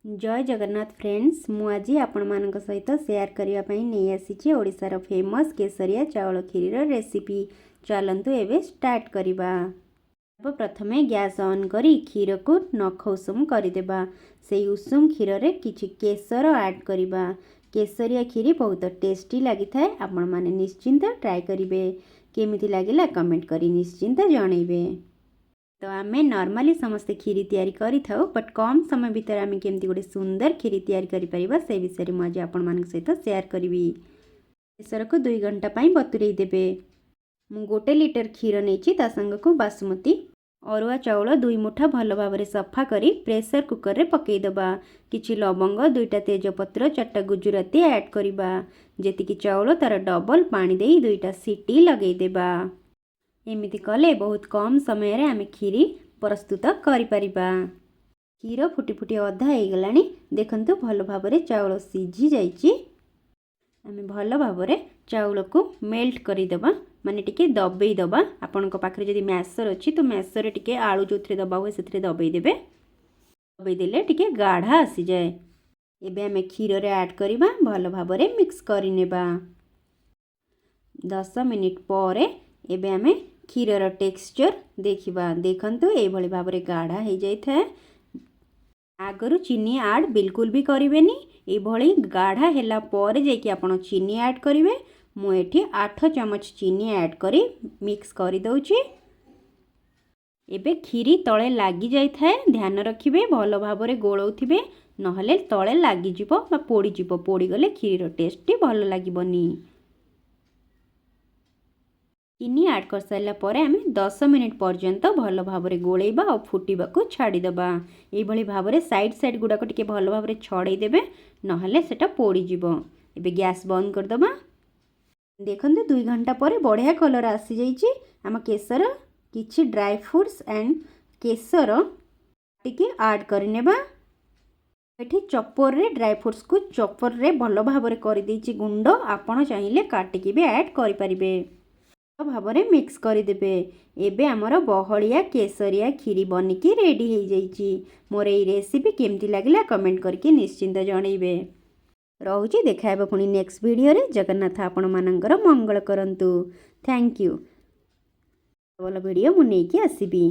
जय जगन्नाथ फ्रेंड्स मु आज आपण मानक सहित शेयर करने नहीं आसी ओडिशार फेमस केसरिया चावल खीर रेसिपी। चलतु एवं स्टार्ट करवा। प्रथमे गैस ऑन करी क्षीर को नख उषुम करदेबा। से उषुम क्षीर रे किछि केसर ऐड करवा। केसरिया खीर बहुत टेस्टी लगी था। आपण माने निश्चिंत ट्राए करेंगे। केमिति लागिला कमेंट करी निश्चिंत जनइबे। तो आमे नॉर्मली समस्ते खीरी तैयारी करी थाउ बट कम समय भीतर आमे केमती गोटे सुंदर खीरी तैयारी करि परिबा से विषय में आज आपण मानक सहित शेयर करी। केसर को 2 घंटा पाई बतुरई देबे। मु 1 लीटर क्षीर नेछि ता संग को बासमती अरुआ चाउल 2 मुठा भल भाव सफा करी प्रेशर कुकर रे पकई दबा। किछि लवंग 2टा तेजपत्र 4टा गुजराती ऐड करबा। जेतिकी चाउल तार डबल पानी देई 2टा सीटी लगई देबा। एमिति कले बहुत कम समय रे आमे खीरी प्रस्तुत करि परिबा। क्षीर फुटी फुटी अधा हो गलानी। देखंतु भल भाव रे चाउल सीझी जाइछि। आमे भल भाव रे चाउल को मेल्ट करि दबा माने टिके दबेई दबा। आपन को पाखरे जदि मैशर अछि तो मैशर रे टिके आलू जोथरे दबा होय सेथरे दबेई देबे। दबेई देले टिके गाढ़ा आसी जाए। एबे आमे क्षीर रे ऐड करिबा भल भाव रे मिक्स करि नेबा। 10 मिनिट परे एबे आमे क्षीर टेक्सचर देखिबा। देखंतु ए भली भाव रे गाढ़ा हो जाई था। आगरु चीनी ऐड बिल्कुल भी करिवेनी। ए भली गाढ़ा हैला परे जे कि आपण चीनी ऐड करिवे। मु एठी 8 चमच चीनी ऐड करी मिक्स करि दउची। एबे खीरी तळे लागी जाई थाए। ध्यान रखिबे भल भाव रे गोळौथिबे नहले तळे लागी जिवो बा पोडी जिवो। पोडी गले खीर टेस्टी भल लागिबनी। चीनी ऐड कर सारा पर आम 10 मिनिट पर्यंत भल भाव में गोलेबा और फुटवा को छाड़ीदबा। ये भाव में साइड साइड गुड़ाक टे भल भाव में छड़ेदेवे नहले सेटा पोड़ीजिव। एबे गैस बंद करदबा। देखते 2 घंटा पर बढ़िया कलर आसी जाइए। आम केसर किछि ड्राई फ्रूट्स एंड केसर टिके ऐड करनेबा। एठी चॉपर रे ड्राई फ्रूट्स को चॉपर रे भल भाव में कर देछि गुंड। आपण चाहिए काटिकी भी ऐड करि परिबे। भाव में मिक्स करदेवे। एबे आमर बहलिया केसरिया खीरी बनिकी रेडी हो जाइए। मोर ये रेसिपी केमती लगिला कमेंट करके निश्चिंत जनइबे। रहुची देखाइबा पुणी नेक्स्ट वीडियो रे। जगन्नाथ आपण मानकर मंगल करंतु। Thank you. भल वीडियो मु नेकी आसीबी।